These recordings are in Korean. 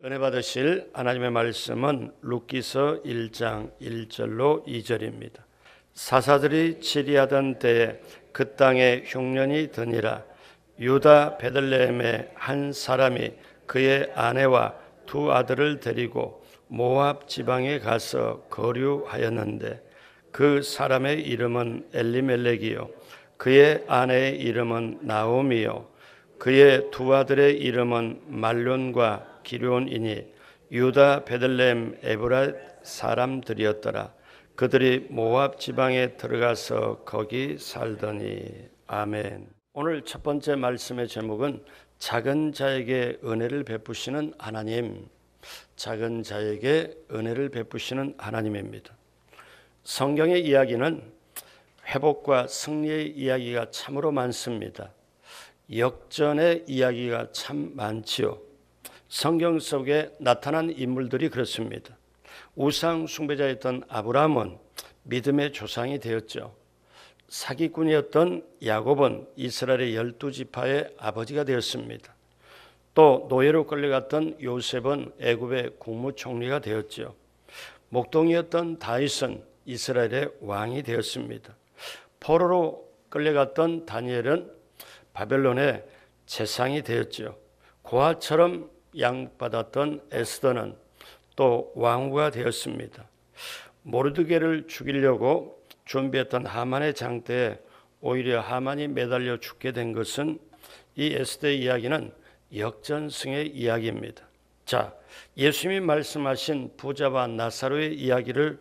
은혜 받으실 하나님의 말씀은 룻기서 1장 1절로 2절입니다. 사사들이 치리하던 때에 그 땅에 흉년이 드니라. 유다 베들레헴의 한 사람이 그의 아내와 두 아들을 데리고 모압 지방에 가서 거류하였는데 그 사람의 이름은 엘리멜렉이요 그의 아내의 이름은 나오미요 그의 두 아들의 이름은 말론과 기럯이니 유다 베들레헴 에브라 사람들이었더라. 그들이 모압 지방에 들어가서 거기 살더니. 아멘. 오늘 첫 번째 말씀의 제목은 작은 자에게 은혜를 베푸시는 하나님. 작은 자에게 은혜를 베푸시는 하나님입니다. 성경의 이야기는 회복과 승리의 이야기가 참으로 많습니다. 역전의 이야기가 참 많지요. 성경 속에 나타난 인물들이 그렇습니다. 우상 숭배자였던 아브라함은 믿음의 조상이 되었죠. 사기꾼이었던 야곱은 이스라엘의 12지파의 아버지가 되었습니다. 또 노예로 끌려갔던 요셉은 애굽의 국무총리가 되었죠. 목동이었던 다윗은 이스라엘의 왕이 되었습니다. 포로로 끌려갔던 다니엘은 바벨론의 재상이 되었죠. 고아처럼 양받았던 에스더는 또 왕후가 되었습니다. 모르드게를 죽이려고 준비했던 하만의 장대에 오히려 하만이 매달려 죽게 된 것은 이 에스더의 이야기는 역전승의 이야기입니다. 자, 예수님이 말씀하신 부자와 나사로의 이야기를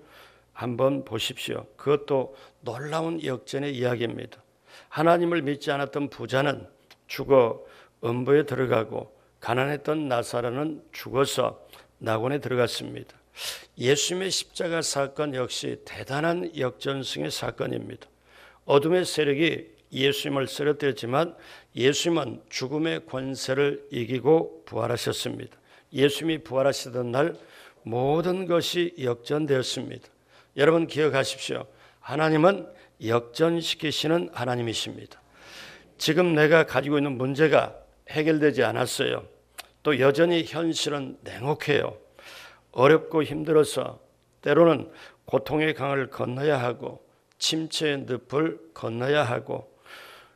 한번 보십시오. 그것도 놀라운 역전의 이야기입니다. 하나님을 믿지 않았던 부자는 죽어 음부에 들어가고 가난했던 나사로는 죽어서 낙원에 들어갔습니다. 예수님의 십자가 사건 역시 대단한 역전승의 사건입니다. 어둠의 세력이 예수님을 쓰러뜨렸지만 예수님은 죽음의 권세를 이기고 부활하셨습니다. 예수님이 부활하시던 날 모든 것이 역전되었습니다. 여러분 기억하십시오. 하나님은 역전시키시는 하나님이십니다. 지금 내가 가지고 있는 문제가 해결되지 않았어요. 또 여전히 현실은 냉혹해요. 어렵고 힘들어서 때로는 고통의 강을 건너야 하고 침체의 늪을 건너야 하고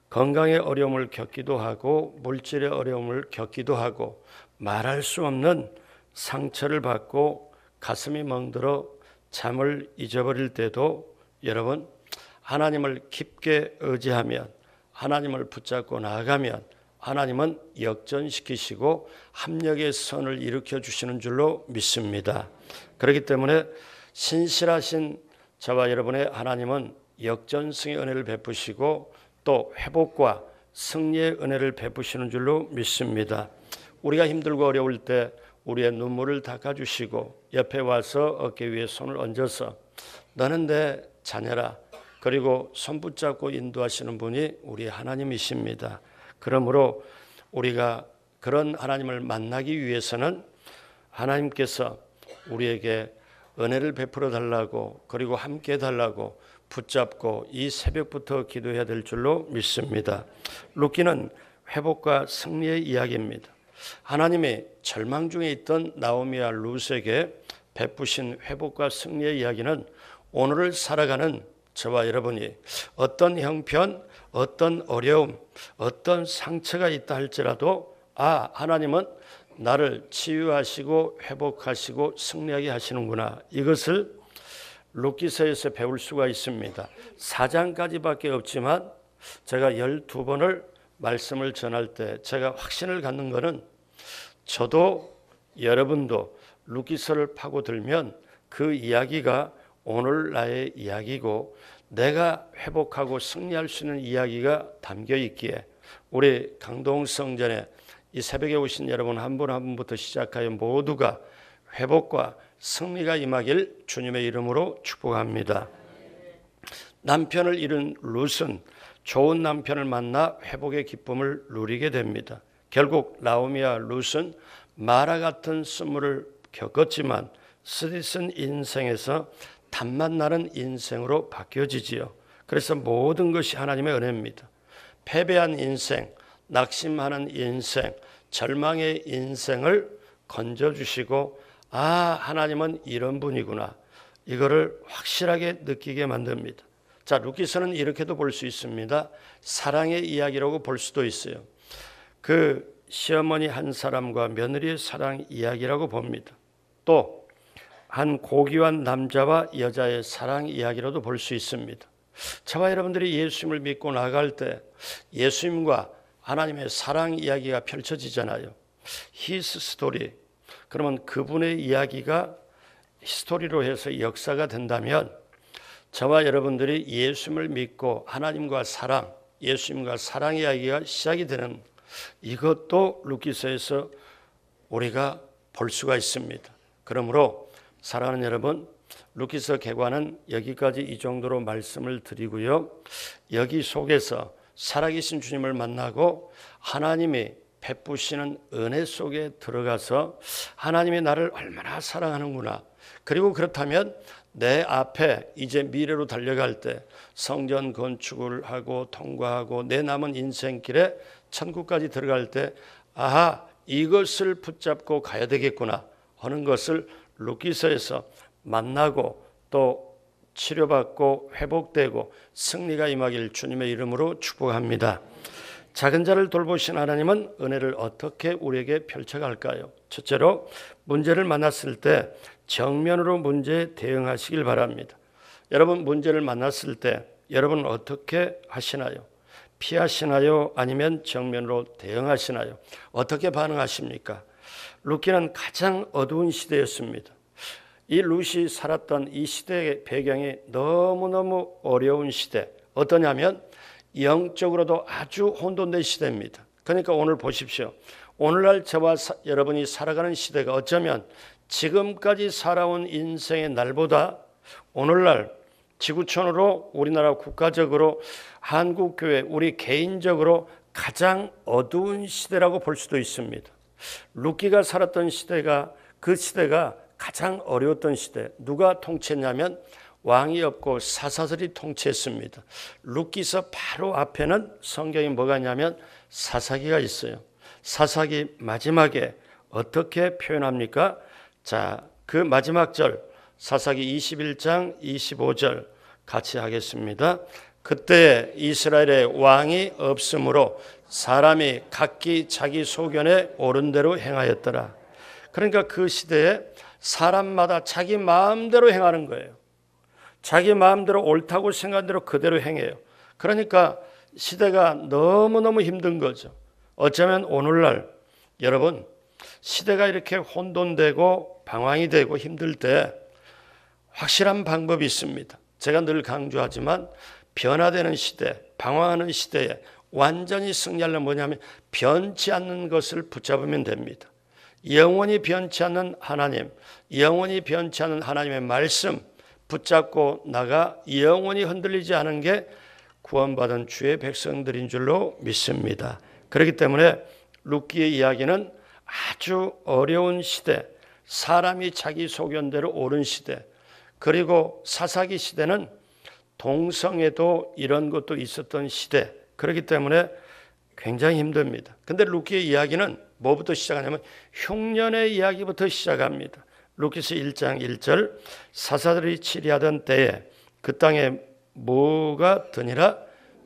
건강의 어려움을 겪기도 하고 물질의 어려움을 겪기도 하고 말할 수 없는 상처를 받고 가슴이 멍들어 잠을 잊어버릴 때도 여러분 하나님을 깊게 의지하면 하나님을 붙잡고 나아가면 하나님은 역전시키시고 합력의 선을 일으켜 주시는 줄로 믿습니다. 그렇기 때문에 신실하신 저와 여러분의 하나님은 역전승의 은혜를 베푸시고 또 회복과 승리의 은혜를 베푸시는 줄로 믿습니다. 우리가 힘들고 어려울 때 우리의 눈물을 닦아주시고 옆에 와서 어깨 위에 손을 얹어서 너는 내 자녀라 그리고 손 붙잡고 인도하시는 분이 우리 하나님이십니다. 그러므로 우리가 그런 하나님을 만나기 위해서는 하나님께서 우리에게 은혜를 베풀어 달라고 그리고 함께 달라고 붙잡고 이 새벽부터 기도해야 될 줄로 믿습니다. 룻기는 회복과 승리의 이야기입니다. 하나님이 절망 중에 있던 나오미와 룻에게 베푸신 회복과 승리의 이야기는 오늘을 살아가는 저와 여러분이 어떤 형편, 어떤 어려움, 어떤 상처가 있다 할지라도 하나님은 나를 치유하시고 회복하시고 승리하게 하시는구나. 이것을 룻기서에서 배울 수가 있습니다. 4장까지밖에 없지만 제가 12번을 말씀을 전할 때 제가 확신을 갖는 것은 저도 여러분도 룻기서를 파고들면 그 이야기가 오늘 나의 이야기고 내가 회복하고 승리할 수 있는 이야기가 담겨 있기에 우리 강동성전에 이 새벽에 오신 여러분 한 분 한 분부터 시작하여 모두가 회복과 승리가 임하길 주님의 이름으로 축복합니다. 남편을 잃은 룻은 좋은 남편을 만나 회복의 기쁨을 누리게 됩니다. 결국 나오미와 룻은 마라 같은 쓴물을 겪었지만 쓰디쓴 인생에서 단맛 나는 인생으로 바뀌어지지요. 그래서 모든 것이 하나님의 은혜입니다. 패배한 인생, 낙심하는 인생, 절망의 인생을 건져주시고 하나님은 이런 분이구나. 이거를 확실하게 느끼게 만듭니다. 자, 루키서는 이렇게도 볼 수 있습니다. 사랑의 이야기라고 볼 수도 있어요. 그 시어머니 한 사람과 며느리의 사랑 이야기라고 봅니다. 또 한 고귀한 남자와 여자의 사랑 이야기로도 볼 수 있습니다. 저와 여러분들이 예수님을 믿고 나갈 때 예수님과 하나님의 사랑 이야기가 펼쳐지잖아요. His story. 그러면 그분의 이야기가 스토리로 해서 역사가 된다면 저와 여러분들이 예수님을 믿고 하나님과 사랑, 예수님과 사랑 이야기가 시작이 되는 이것도 루키서에서 우리가 볼 수가 있습니다. 그러므로 사랑하는 여러분, 루키서 개관은 여기까지 이 정도로 말씀을 드리고요. 여기 속에서 살아계신 주님을 만나고 하나님이 베푸시는 은혜 속에 들어가서 하나님이 나를 얼마나 사랑하는구나. 그리고 그렇다면 내 앞에 이제 미래로 달려갈 때 성전 건축을 하고 통과하고 내 남은 인생길에 천국까지 들어갈 때 이것을 붙잡고 가야 되겠구나 하는 것을 루키서에서 만나고 또 치료받고 회복되고 승리가 임하길 주님의 이름으로 축복합니다. 작은 자를 돌보신 하나님은 은혜를 어떻게 우리에게 펼쳐갈까요? 첫째로 문제를 만났을 때 정면으로 문제에 대응하시길 바랍니다. 여러분 문제를 만났을 때 여러분은 어떻게 하시나요? 피하시나요? 아니면 정면으로 대응하시나요? 어떻게 반응하십니까? 루키는 가장 어두운 시대였습니다. 이 룻이 살았던 이 시대의 배경이 너무너무 어려운 시대. 어떠냐면 영적으로도 아주 혼돈된 시대입니다. 그러니까 오늘 보십시오. 오늘날 저와 여러분이 살아가는 시대가 어쩌면 지금까지 살아온 인생의 날보다 오늘날 지구촌으로 우리나라 국가적으로 한국교회 우리 개인적으로 가장 어두운 시대라고 볼 수도 있습니다. 루키가 살았던 시대가 그 시대가 가장 어려웠던 시대. 누가 통치했냐면 왕이 없고 사사들이 통치했습니다. 루키서 바로 앞에는 성경이 뭐가 있냐면 사사기가 있어요. 사사기 마지막에 어떻게 표현합니까? 자, 그 마지막 절 사사기 21장 25절 같이 하겠습니다. 그때 이스라엘의 왕이 없으므로 사람이 각기 자기 소견에 옳은 대로 행하였더라. 그러니까 그 시대에 사람마다 자기 마음대로 행하는 거예요. 자기 마음대로 옳다고 생각한 대로 그대로 행해요. 그러니까 시대가 너무너무 힘든 거죠. 어쩌면 오늘날 여러분 시대가 이렇게 혼돈되고 방황이 되고 힘들 때 확실한 방법이 있습니다. 제가 늘 강조하지만 변화되는 시대, 방황하는 시대에 완전히 승리하려면 뭐냐면 변치 않는 것을 붙잡으면 됩니다. 영원히 변치 않는 하나님, 영원히 변치 않는 하나님의 말씀 붙잡고 나가 영원히 흔들리지 않은 게 구원받은 주의 백성들인 줄로 믿습니다. 그렇기 때문에 루키의 이야기는 아주 어려운 시대, 사람이 자기 소견대로 옳은 시대, 그리고 사사기 시대는 동성애도 이런 것도 있었던 시대, 그렇기 때문에 굉장히 힘듭니다. 근데 루키의 이야기는 뭐부터 시작하냐면 흉년의 이야기부터 시작합니다. 루키서 1장 1절 사사들이 치리하던 때에 그 땅에 뭐가 드니라?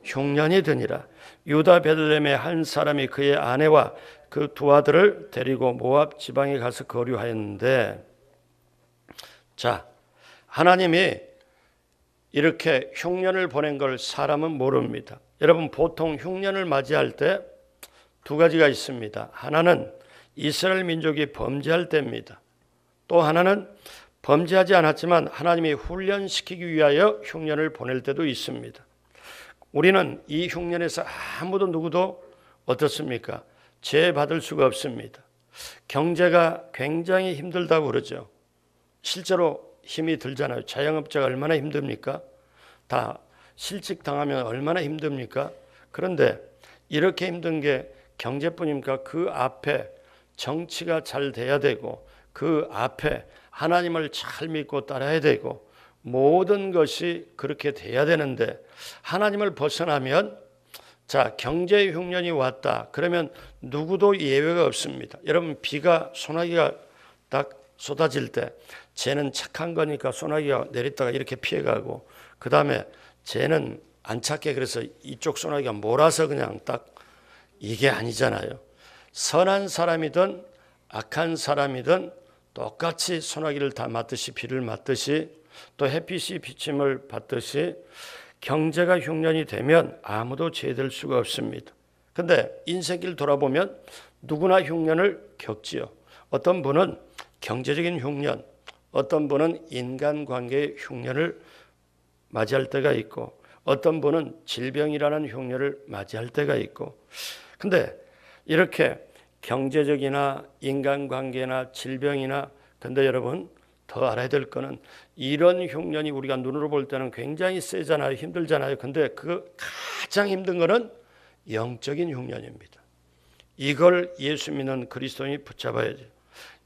흉년이 드니라. 유다 베들레헴의 한 사람이 그의 아내와 그 두 아들을 데리고 모압 지방에 가서 거류하였는데, 자, 하나님이 이렇게 흉년을 보낸 걸 사람은 모릅니다. 여러분 보통 흉년을 맞이할 때 두 가지가 있습니다. 하나는 이스라엘 민족이 범죄할 때입니다. 또 하나는 범죄하지 않았지만 하나님이 훈련시키기 위하여 흉년을 보낼 때도 있습니다. 우리는 이 흉년에서 아무도 누구도 어떻습니까? 죄 받을 수가 없습니다. 경제가 굉장히 힘들다고 그러죠. 실제로 힘이 들잖아요. 자영업자가 얼마나 힘듭니까? 다 실직 당하면 얼마나 힘듭니까? 그런데 이렇게 힘든 게 경제뿐입니까? 그 앞에 정치가 잘 돼야 되고 그 앞에 하나님을 잘 믿고 따라야 되고 모든 것이 그렇게 돼야 되는데 하나님을 벗어나면 자, 경제 흉년이 왔다. 그러면 누구도 예외가 없습니다. 여러분, 비가 소나기가 딱 쏟아질 때 쟤는 착한 거니까 소나기가 내렸다가 이렇게 피해가고, 그 다음에 쟤는 안 착해 그래서 이쪽 소나기가 몰아서 그냥 딱, 이게 아니잖아요. 선한 사람이든 악한 사람이든 똑같이 소나기를 다 맞듯이, 비를 맞듯이, 또 햇빛이 비침을 받듯이 경제가 흉년이 되면 아무도 죄될 수가 없습니다. 근데 인생길 돌아보면 누구나 흉년을 겪지요. 어떤 분은 경제적인 흉년, 어떤 분은 인간관계의 흉년을 맞이할 때가 있고, 어떤 분은 질병이라는 흉년을 맞이할 때가 있고. 근데 이렇게 경제적이나 인간관계나 질병이나, 근데 여러분 더 알아야 될 거는 이런 흉년이 우리가 눈으로 볼 때는 굉장히 세잖아요. 힘들잖아요. 근데 그 가장 힘든 거는 영적인 흉년입니다. 이걸 예수 믿는 그리스도인이 붙잡아야죠.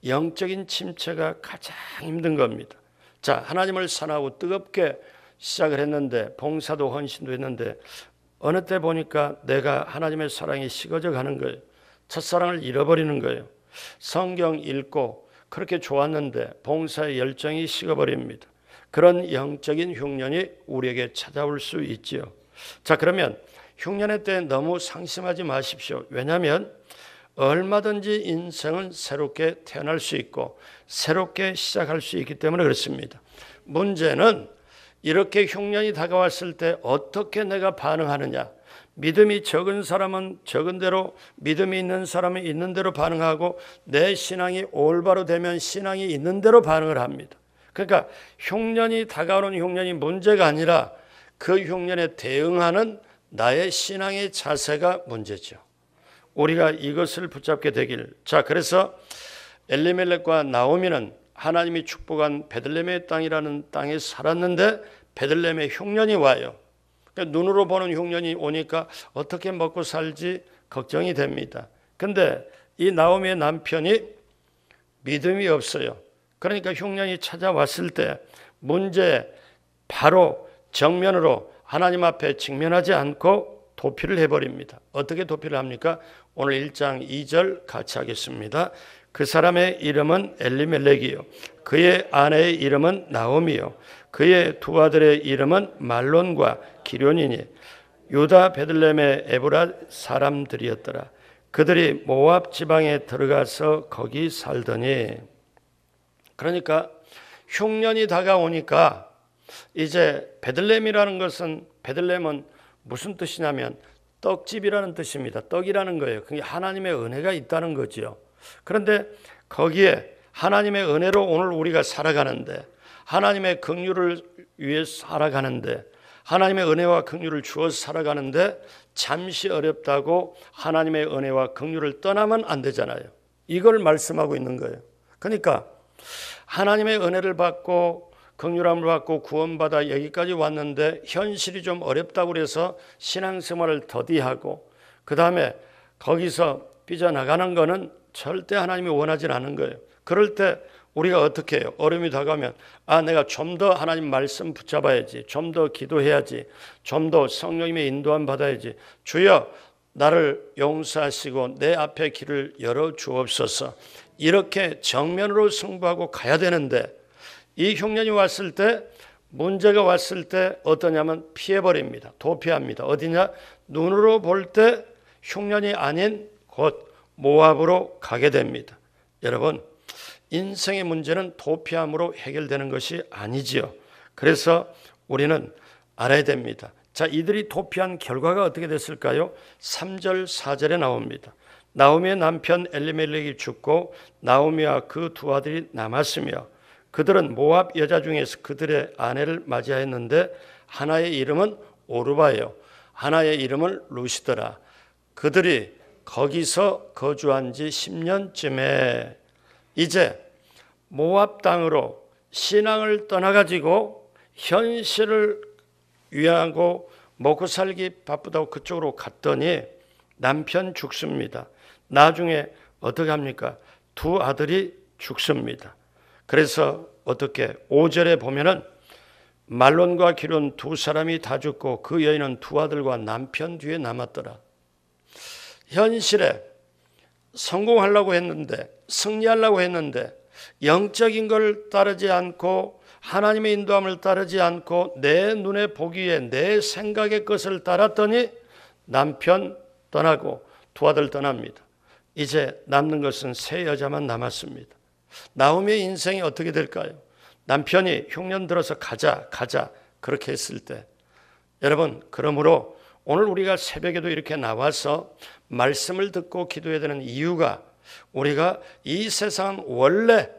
영적인 침체가 가장 힘든 겁니다. 자, 하나님을 사랑하고 뜨겁게 시작을 했는데, 봉사도 헌신도 했는데, 어느 때 보니까 내가 하나님의 사랑이 식어져 가는 거예요. 첫사랑을 잃어버리는 거예요. 성경 읽고 그렇게 좋았는데 봉사의 열정이 식어버립니다. 그런 영적인 흉년이 우리에게 찾아올 수 있지요. 자, 그러면 흉년의 때 너무 상심하지 마십시오. 왜냐하면 얼마든지 인생은 새롭게 태어날 수 있고 새롭게 시작할 수 있기 때문에 그렇습니다. 문제는 이렇게 흉년이 다가왔을 때 어떻게 내가 반응하느냐. 믿음이 적은 사람은 적은 대로, 믿음이 있는 사람은 있는 대로 반응하고, 내 신앙이 올바로 되면 신앙이 있는 대로 반응을 합니다. 그러니까 흉년이 다가오는 흉년이 문제가 아니라 그 흉년에 대응하는 나의 신앙의 자세가 문제죠. 우리가 이것을 붙잡게 되길. 자, 그래서 엘리멜렉과 나오미는 하나님이 축복한 베들레헴의 땅이라는 땅에 살았는데 베들레헴에 흉년이 와요. 눈으로 보는 흉년이 오니까 어떻게 먹고 살지 걱정이 됩니다. 근데 이 나오미의 남편이 믿음이 없어요. 그러니까 흉년이 찾아왔을 때 문제 바로 정면으로 하나님 앞에 직면하지 않고 도피를 해버립니다. 어떻게 도피를 합니까? 오늘 1장 2절 같이 하겠습니다. 그 사람의 이름은 엘리멜렉이요, 그의 아내의 이름은 나오미요, 그의 두 아들의 이름은 말론과 기련이니 유다 베들레헴의 에브라 사람들이었더라. 그들이 모압 지방에 들어가서 거기 살더니. 그러니까 흉년이 다가오니까 이제 베들레헴이라는 것은, 베들레헴은 무슨 뜻이냐면 떡집이라는 뜻입니다. 떡이라는 거예요. 그게 하나님의 은혜가 있다는 거죠. 그런데 거기에 하나님의 은혜로 오늘 우리가 살아가는데, 하나님의 긍휼을 위해 살아가는데, 하나님의 은혜와 긍휼을 주어서 살아가는데 잠시 어렵다고 하나님의 은혜와 긍휼을 떠나면 안 되잖아요. 이걸 말씀하고 있는 거예요. 그러니까 하나님의 은혜를 받고 긍휼함을 받고 구원받아 여기까지 왔는데 현실이 좀 어렵다고 그래서 신앙생활을 더디하고 그 다음에 거기서 삐져나가는 거는 절대 하나님이 원하지 않은 거예요. 그럴 때 우리가 어떻게 해요? 어려움이 다가오면 내가 좀 더 하나님 말씀 붙잡아야지, 좀 더 기도해야지, 좀 더 성령님의 인도함 받아야지, 주여 나를 용서하시고 내 앞에 길을 열어 주옵소서, 이렇게 정면으로 승부하고 가야 되는데 이 흉년이 왔을 때, 문제가 왔을 때 어떠냐면 피해버립니다. 도피합니다. 어디냐? 눈으로 볼 때 흉년이 아닌 곧 모압으로 가게 됩니다. 여러분, 인생의 문제는 도피함으로 해결되는 것이 아니지요. 그래서 우리는 알아야 됩니다. 자, 이들이 도피한 결과가 어떻게 됐을까요? 3절 4절에 나옵니다. 나오미의 남편 엘리멜렉이 죽고 나오미와 그 두 아들이 남았으며 그들은 모압 여자 중에서 그들의 아내를 맞이하였는데 하나의 이름은 오르바요, 하나의 이름은 루시더라. 그들이 거기서 거주한 지 10년쯤에 이제 모압 땅으로 신앙을 떠나가지고 현실을 위하고 먹고 살기 바쁘다고 그쪽으로 갔더니 남편 죽습니다. 나중에 어떻게 합니까? 두 아들이 죽습니다. 그래서 어떻게 5절에 보면은 말론과 기론 두 사람이 다 죽고 그 여인은 두 아들과 남편 뒤에 남았더라. 현실에 성공하려고 했는데, 승리하려고 했는데 영적인 걸 따르지 않고 하나님의 인도함을 따르지 않고 내 눈에 보기에 내 생각의 것을 따랐더니 남편 떠나고 두 아들 떠납니다. 이제 남는 것은 세 여자만 남았습니다. 나오미의 인생이 어떻게 될까요? 남편이 흉년 들어서 가자 그렇게 했을 때, 여러분, 그러므로 오늘 우리가 새벽에도 이렇게 나와서 말씀을 듣고 기도해야 되는 이유가, 우리가 이 세상은 원래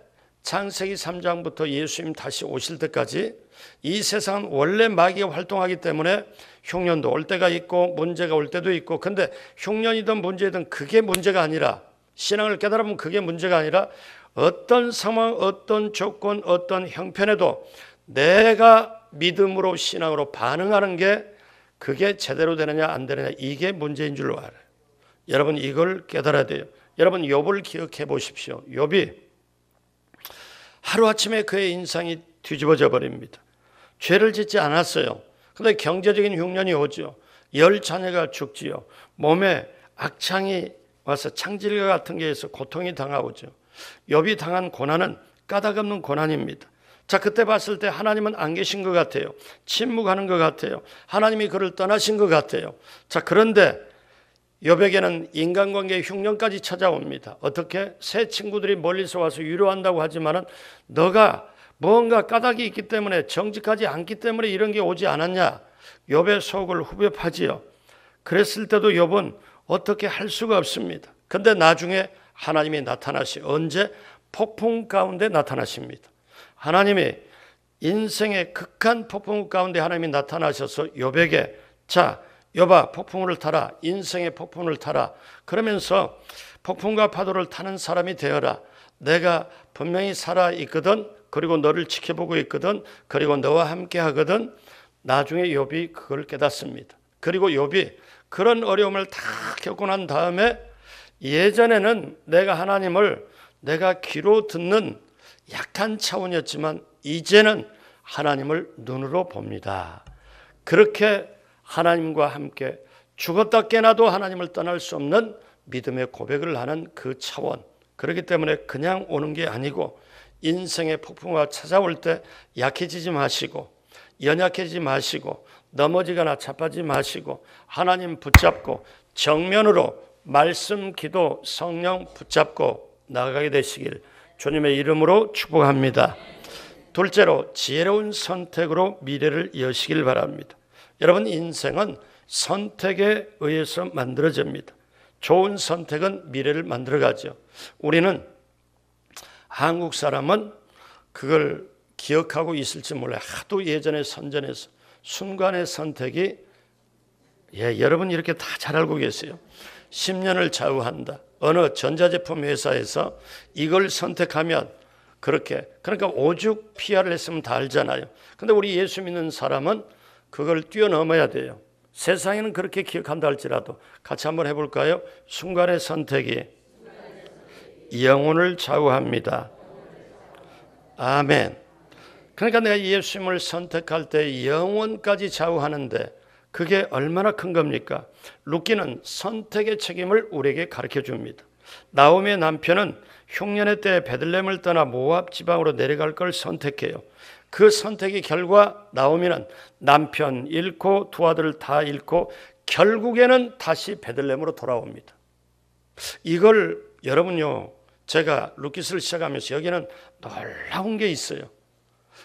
창세기 3장부터 예수님 다시 오실 때까지 이 세상은 원래 마귀가 활동하기 때문에 흉년도 올 때가 있고 문제가 올 때도 있고, 근데 흉년이든 문제든 그게 문제가 아니라, 신앙을 깨달으면 그게 문제가 아니라 어떤 상황, 어떤 조건, 어떤 형편에도 내가 믿음으로 신앙으로 반응하는 게 그게 제대로 되느냐 안 되느냐, 이게 문제인 줄로 알아요. 여러분, 이걸 깨달아야 돼요. 여러분, 욥을 기억해 보십시오. 욥이 하루아침에 그의 인생이 뒤집어져 버립니다. 죄를 짓지 않았어요. 그런데 경제적인 흉년이 오죠. 10자녀가 죽지요. 몸에 악창이 와서 창질과 같은 게 있어 고통이 당하오죠. 욥이 당한 고난은 까닭없는 고난입니다. 자, 그때 봤을 때 하나님은 안 계신 것 같아요. 침묵하는 것 같아요. 하나님이 그를 떠나신 것 같아요. 자, 그런데 욥에게는 인간관계의 흉년까지 찾아옵니다. 어떻게? 새 친구들이 멀리서 와서 위로한다고 하지만은 너가 뭔가 까닭이 있기 때문에, 정직하지 않기 때문에 이런 게 오지 않았냐? 욥의 속을 후벼 파지요. 그랬을 때도 욥은 어떻게 할 수가 없습니다. 근데 나중에 하나님이 나타나시, 언제? 폭풍 가운데 나타나십니다. 하나님이 인생의 극한 폭풍 가운데 하나님이 나타나셔서 욥에게, 자, 욥아, 폭풍을 타라. 인생의 폭풍을 타라. 그러면서 폭풍과 파도를 타는 사람이 되어라. 내가 분명히 살아있거든. 그리고 너를 지켜보고 있거든. 그리고 너와 함께 하거든. 나중에 욥이 그걸 깨닫습니다. 그리고 욥이 그런 어려움을 다 겪고 난 다음에, 예전에는 내가 하나님을 내가 귀로 듣는 약한 차원이었지만 이제는 하나님을 눈으로 봅니다. 그렇게 하나님과 함께 죽었다 깨나도 하나님을 떠날 수 없는 믿음의 고백을 하는 그 차원. 그렇기 때문에 그냥 오는 게 아니고 인생의 폭풍과 찾아올 때 약해지지 마시고, 연약해지지 마시고, 넘어지거나 자빠지지 마시고, 하나님 붙잡고 정면으로 말씀, 기도, 성령 붙잡고 나아가게 되시길 주님의 이름으로 축복합니다. 둘째로, 지혜로운 선택으로 미래를 여시길 바랍니다. 여러분, 인생은 선택에 의해서 만들어집니다. 좋은 선택은 미래를 만들어가죠. 우리는, 한국 사람은 그걸 기억하고 있을지 몰라요. 하도 예전에 선전해서 순간의 선택이, 여러분 이렇게 다 잘 알고 계세요. 10년을 좌우한다. 어느 전자제품 회사에서 이걸 선택하면 그러니까 오죽 PR을 했으면 다 알잖아요. 근데 우리 예수 믿는 사람은 그걸 뛰어넘어야 돼요. 세상에는 그렇게 기억한다 할지라도 같이 한번 해볼까요? 순간의 선택이 영혼을 좌우합니다. 아멘. 그러니까 내가 예수님을 선택할 때 영혼까지 좌우하는데 그게 얼마나 큰 겁니까? 룻기는 선택의 책임을 우리에게 가르쳐 줍니다. 나오미의 남편은 흉년의 때에 베들레헴을 떠나 모압 지방으로 내려갈 걸 선택해요. 그 선택의 결과 나오미는 남편 잃고 두 아들을 다 잃고 결국에는 다시 베들레헴으로 돌아옵니다. 이걸 여러분요, 제가 룻기서를 시작하면서 여기는 놀라운 게 있어요.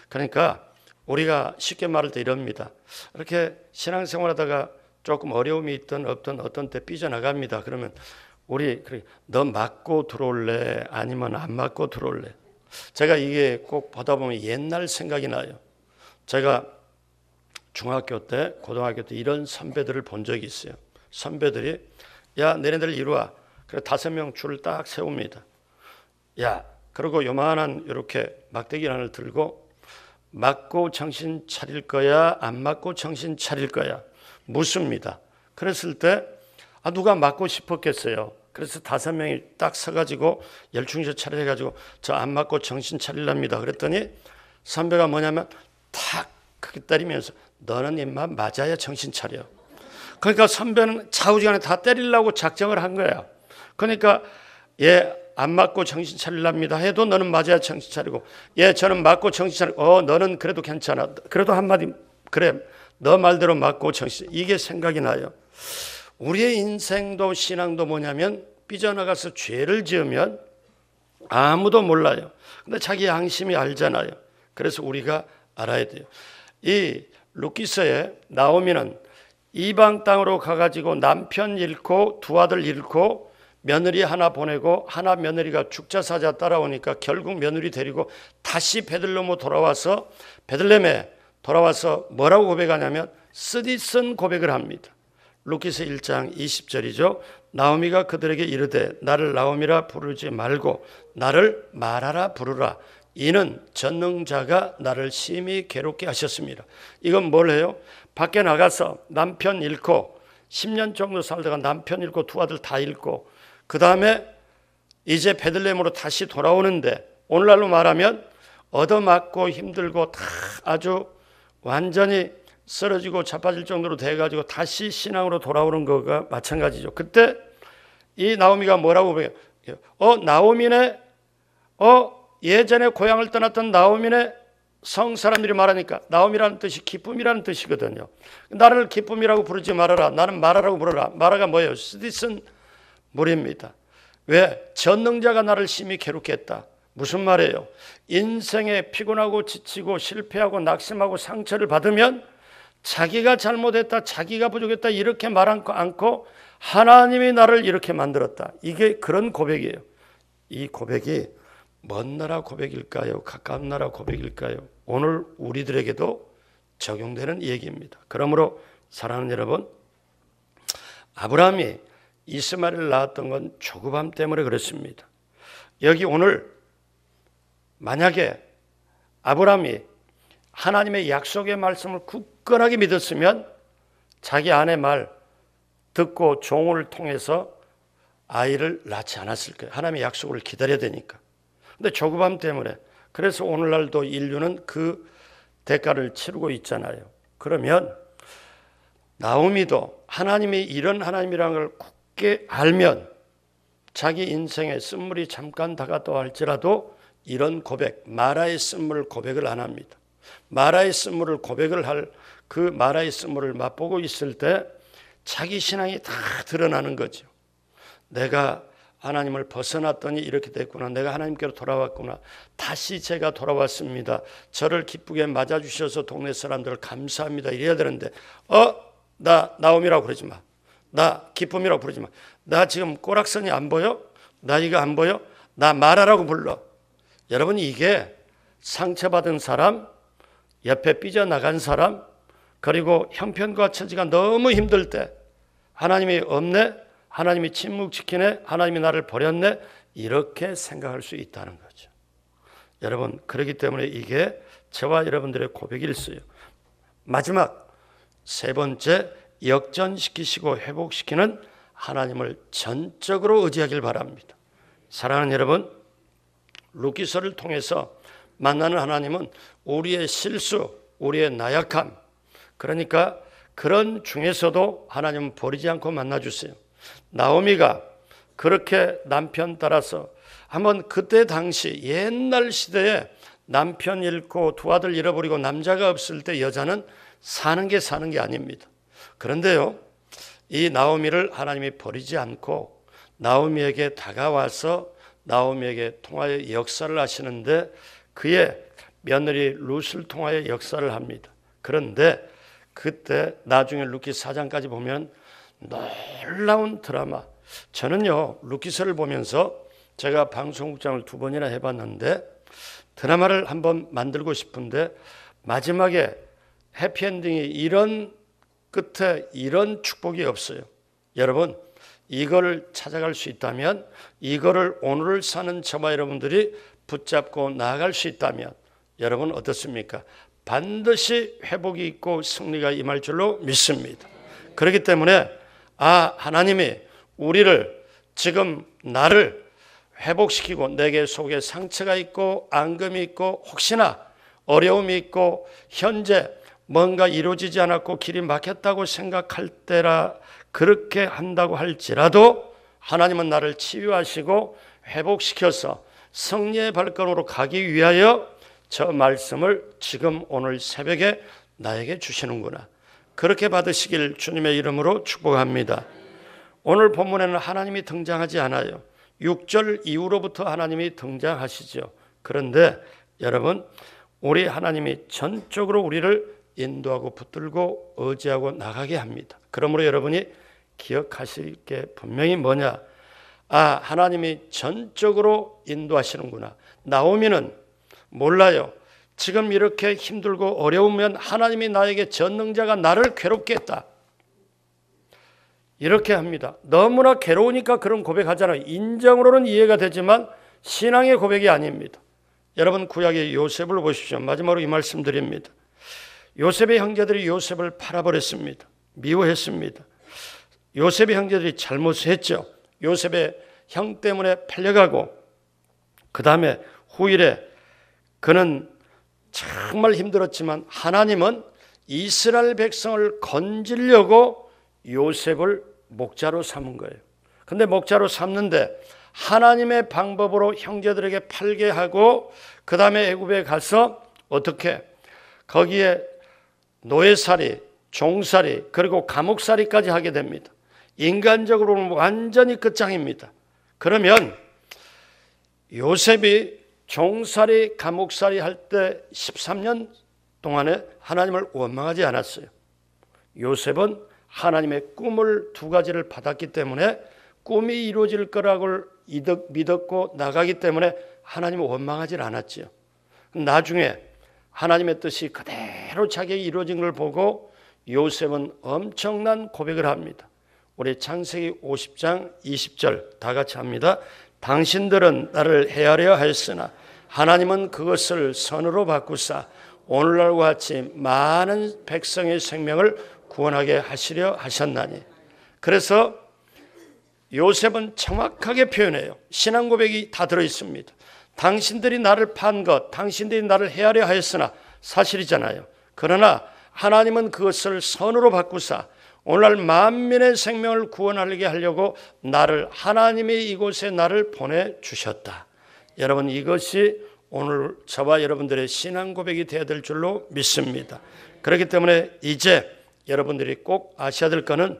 그러니까 우리가 쉽게 말할 때 이럽니다. 이렇게 신앙생활하다가 조금 어려움이 있든 없든 어떤 때 삐져나갑니다. 그러면 우리 너 맞고 들어올래? 아니면 안 맞고 들어올래? 제가 이게 꼭 보다 보면 옛날 생각이 나요. 제가 중학교 때, 고등학교 때 이런 선배들을 본 적이 있어요. 선배들이, 야, 너네들 이리 와. 그래 5명 줄을 딱 세웁니다. 야, 그리고 요만한 이렇게 막대기 하나를 들고, 맞고 정신 차릴 거야? 안 맞고 정신 차릴 거야? 묻습니다. 그랬을 때 누가 맞고 싶었겠어요. 그래서 5명이 딱 서가지고 열중해서 차려가지고 저 안 맞고 정신 차리랍니다. 그랬더니 선배가 뭐냐면 탁 크게 때리면서 너는 임마 맞아야 정신 차려. 그러니까 선배는 좌우지간에 다 때리려고 작정을 한 거야. 그러니까 얘 안 맞고 정신 차리랍니다 해도 너는 맞아야 정신 차리고, 얘 저는 맞고 정신 차리고, 너는 그래도 괜찮아. 그래도 한마디, 그래 너 말대로 맞고 정신. 이게 생각이 나요. 우리의 인생도 신앙도 뭐냐면 삐져나가서 죄를 지으면 아무도 몰라요. 근데 자기 양심이 알잖아요. 그래서 우리가 알아야 돼요. 이 룻기서에 나오미는 이방 땅으로 가가지고 남편 잃고 두 아들 잃고 며느리 하나 보내고 하나 며느리가 죽자사자 따라오니까 결국 며느리 데리고 다시 베들레헴으로 돌아와서 베들레헴에 돌아와서 뭐라고 고백하냐면 쓰디쓴 고백을 합니다. 룻기서 1장 20절이죠. 나오미가 그들에게 이르되 나를 나오미라 부르지 말고 나를 마라라 부르라. 이는 전능자가 나를 심히 괴롭게 하셨습니다. 이건 뭘 해요? 밖에 나가서 남편 잃고 10년 정도 살다가 남편 잃고 두 아들 다 잃고 그 다음에 이제 베들레헴으로 다시 돌아오는데 오늘날로 말하면 얻어맞고 힘들고 다 아주 완전히 쓰러지고 자빠질 정도로 돼가지고 다시 신앙으로 돌아오는 거가 마찬가지죠. 그때 이 나오미가 뭐라고 그래요? 나오미네, 예전에 고향을 떠났던 나오미네. 성 사람들이 말하니까 나오미라는 뜻이 기쁨이라는 뜻이거든요. 나를 기쁨이라고 부르지 말아라. 나는 마라라고 부르라. 마라가 뭐예요? 쓰디쓴 물입니다. 왜? 전능자가 나를 심히 괴롭게 했다. 무슨 말이에요? 인생에 피곤하고 지치고 실패하고 낙심하고 상처를 받으면 자기가 잘못했다, 자기가 부족했다 이렇게 말하지 않고 하나님이 나를 이렇게 만들었다. 이게 그런 고백이에요. 이 고백이 먼 나라 고백일까요? 가까운 나라 고백일까요? 오늘 우리들에게도 적용되는 얘기입니다. 그러므로 사랑하는 여러분, 아브라함이 이스마엘을 낳았던 건 조급함 때문에 그렇습니다. 여기 오늘 만약에 아브라함이 하나님의 약속의 말씀을 굳건하게 믿었으면 자기 아내 말 듣고 종을 통해서 아이를 낳지 않았을 거예요. 하나님의 약속을 기다려야 되니까. 근데 조급함 때문에. 그래서 오늘날도 인류는 그 대가를 치르고 있잖아요. 그러면 나오미도 하나님이 이런 하나님이라는 걸 굳게 알면 자기 인생에 쓴물이 잠깐 다가도 할지라도 이런 고백, 마라의 쓴물 고백을 안 합니다. 마라의 쓴물을 고백을 할 그 마라의 쓴물을 맛보고 있을 때 자기 신앙이 다 드러나는 거죠. 내가 하나님을 벗어났더니 이렇게 됐구나. 내가 하나님께로 돌아왔구나. 다시 제가 돌아왔습니다. 저를 기쁘게 맞아주셔서 동네 사람들 감사합니다. 이래야 되는데 나 나오미라고 그러지 마. 나 기쁨이라고 부르지 마. 나 지금 꼬락선이 안 보여? 나 이거 안 보여? 나 마라라고 불러. 여러분 이게 상처받은 사람, 옆에 삐져나간 사람, 그리고 형편과 처지가 너무 힘들 때 하나님이 없네? 하나님이 침묵지키네? 하나님이 나를 버렸네? 이렇게 생각할 수 있다는 거죠. 여러분 그렇기 때문에 이게 저와 여러분들의 고백일수요. 마지막 세 번째, 역전시키시고 회복시키는 하나님을 전적으로 의지하길 바랍니다. 사랑하는 여러분, 룻기서를 통해서 만나는 하나님은 우리의 실수, 우리의 나약함, 그러니까 그런 중에서도 하나님은 버리지 않고 만나주세요. 나오미가 그렇게 남편 따라서 한번 그때 당시 옛날 시대에 남편 잃고 두 아들 잃어버리고 남자가 없을 때 여자는 사는 게 아닙니다. 그런데요, 이 나오미를 하나님이 버리지 않고 나오미에게 다가와서 나오미에게 통하여 역사를 하시는데 그의 며느리 룻을 통하여 역사를 합니다. 그런데 그때 나중에 룻기서 4장까지 보면 놀라운 드라마. 저는요 룻기서를 보면서 제가 방송국장을 2번이나 해봤는데 드라마를 한번 만들고 싶은데 마지막에 해피엔딩이 이런 끝에 이런 축복이 없어요. 여러분 이거를 찾아갈 수 있다면, 이거를 오늘을 사는 저와 여러분들이 붙잡고 나아갈 수 있다면 여러분 어떻습니까? 반드시 회복이 있고 승리가 임할 줄로 믿습니다. 그렇기 때문에 하나님이 우리를 지금 나를 회복시키고 내게 속에 상처가 있고 앙금이 있고 혹시나 어려움이 있고 현재 뭔가 이루어지지 않았고 길이 막혔다고 생각할 때라 그렇게 한다고 할지라도 하나님은 나를 치유하시고 회복시켜서 승리의 발걸음으로 가기 위하여 저 말씀을 지금 오늘 새벽에 나에게 주시는구나. 그렇게 받으시길 주님의 이름으로 축복합니다. 오늘 본문에는 하나님이 등장하지 않아요. 6절 이후로부터 하나님이 등장하시죠. 그런데 여러분, 우리 하나님이 전적으로 우리를 인도하고 붙들고 의지하고 나가게 합니다. 그러므로 여러분이 기억하실 게 분명히 뭐냐? 아, 하나님이 전적으로 인도하시는구나. 나오미는 몰라요. 지금 이렇게 힘들고 어려우면 하나님이 나에게 전능자가 나를 괴롭게 했다. 이렇게 합니다. 너무나 괴로우니까 그런 고백하잖아요. 인정으로는 이해가 되지만 신앙의 고백이 아닙니다. 여러분, 구약의 요셉을 보십시오. 마지막으로 이 말씀 드립니다. 요셉의 형제들이 요셉을 팔아버렸습니다. 미워했습니다. 요셉의 형제들이 잘못했죠. 요셉의 형 때문에 팔려가고 그 다음에 후일에 그는 정말 힘들었지만 하나님은 이스라엘 백성을 건지려고 요셉을 목자로 삼은 거예요. 근데 목자로 삼는데 하나님의 방법으로 형제들에게 팔게 하고 그 다음에 애굽에 가서 어떻게 거기에 노예살이, 종살이 그리고 감옥살이까지 하게 됩니다. 인간적으로는 완전히 끝장입니다. 그러면 요셉이 종살이, 감옥살이 할 때 13년 동안에 하나님을 원망하지 않았어요. 요셉은 하나님의 꿈을 두 가지를 받았기 때문에 꿈이 이루어질 거라고 믿었고 나가기 때문에 하나님을 원망하지 않았죠. 나중에 하나님의 뜻이 그대로 자기에게 이루어진 걸 보고 요셉은 엄청난 고백을 합니다. 우리 창세기 50장 20절 다 같이 합니다. 당신들은 나를 해하려 하였으나 하나님은 그것을 선으로 바꾸사 오늘날과 같이 많은 백성의 생명을 구원하게 하시려 하셨나니. 그래서 요셉은 정확하게 표현해요. 신앙 고백이 다 들어있습니다. 당신들이 나를 판 것, 당신들이 나를 해하려 하였으나 사실이잖아요. 그러나 하나님은 그것을 선으로 바꾸사 오늘날 만민의 생명을 구원하게 하려고 나를 하나님이 이곳에 나를 보내주셨다. 여러분, 이것이 오늘 저와 여러분들의 신앙 고백이 되어야 될 줄로 믿습니다. 그렇기 때문에 이제 여러분들이 꼭 아셔야 될 것은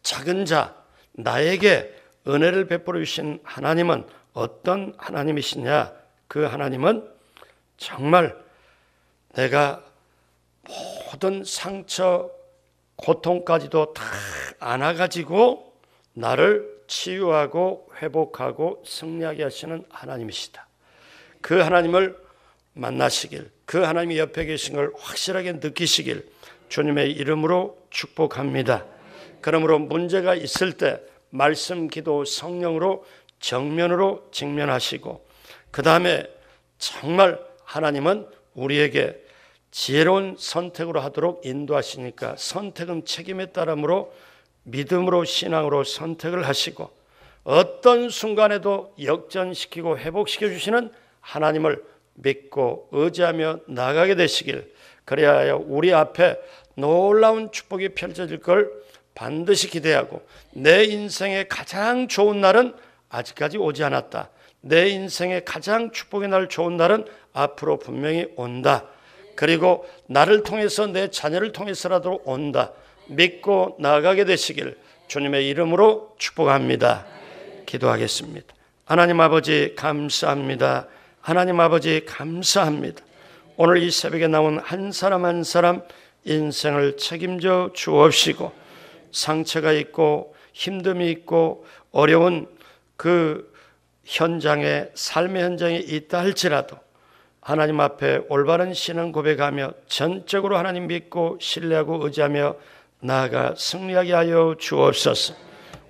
작은 자, 나에게 은혜를 베풀어 주신 하나님은 어떤 하나님이시냐? 그 하나님은 정말 내가 모든 상처, 고통까지도 다 안아가지고 나를 치유하고 회복하고 승리하게 하시는 하나님이시다. 그 하나님을 만나시길, 그 하나님이 옆에 계신 걸 확실하게 느끼시길 주님의 이름으로 축복합니다. 그러므로 문제가 있을 때 말씀, 기도, 성령으로 정면으로 직면하시고 그 다음에 정말 하나님은 우리에게 지혜로운 선택으로 하도록 인도하시니까 선택은 책임에 따름으로 믿음으로 신앙으로 선택을 하시고 어떤 순간에도 역전시키고 회복시켜 주시는 하나님을 믿고 의지하며 나가게 되시길, 그래야 우리 앞에 놀라운 축복이 펼쳐질 걸 반드시 기대하고 내 인생의 가장 좋은 날은 아직까지 오지 않았다. 내 인생의 가장 축복의 날 좋은 날은 앞으로 분명히 온다. 그리고 나를 통해서 내 자녀를 통해서라도 온다. 믿고 나아가게 되시길 주님의 이름으로 축복합니다. 기도하겠습니다. 하나님 아버지 감사합니다. 하나님 아버지 감사합니다. 오늘 이 새벽에 나온 한 사람 한 사람 인생을 책임져 주옵시고 상처가 있고 힘듦이 있고 어려운 그 현장에 삶의 현장에 있다 할지라도 하나님 앞에 올바른 신앙 고백하며 전적으로 하나님 믿고 신뢰하고 의지하며 나아가 승리하게 하여 주옵소서.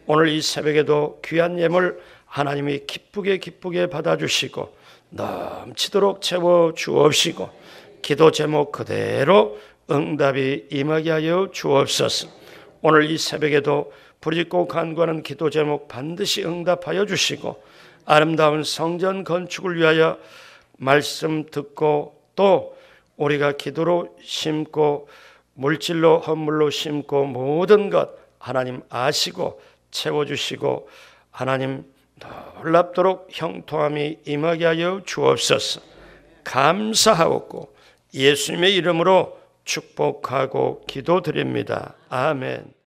오늘 이 새벽에도 귀한 예물 하나님이 기쁘게 받아주시고 넘치도록 채워 주옵시고 기도 제목 그대로 응답이 임하게 하여 주옵소서. 오늘 이 새벽에도 부르짖고 간구하는 기도 제목 반드시 응답하여 주시고 아름다운 성전 건축을 위하여 말씀 듣고 또 우리가 기도로 심고 물질로 헌물로 심고 모든 것 하나님 아시고 채워주시고 하나님 놀랍도록 형통함이 임하게 하여 주옵소서. 감사하옵고 예수님의 이름으로 축복하고 기도드립니다. 아멘.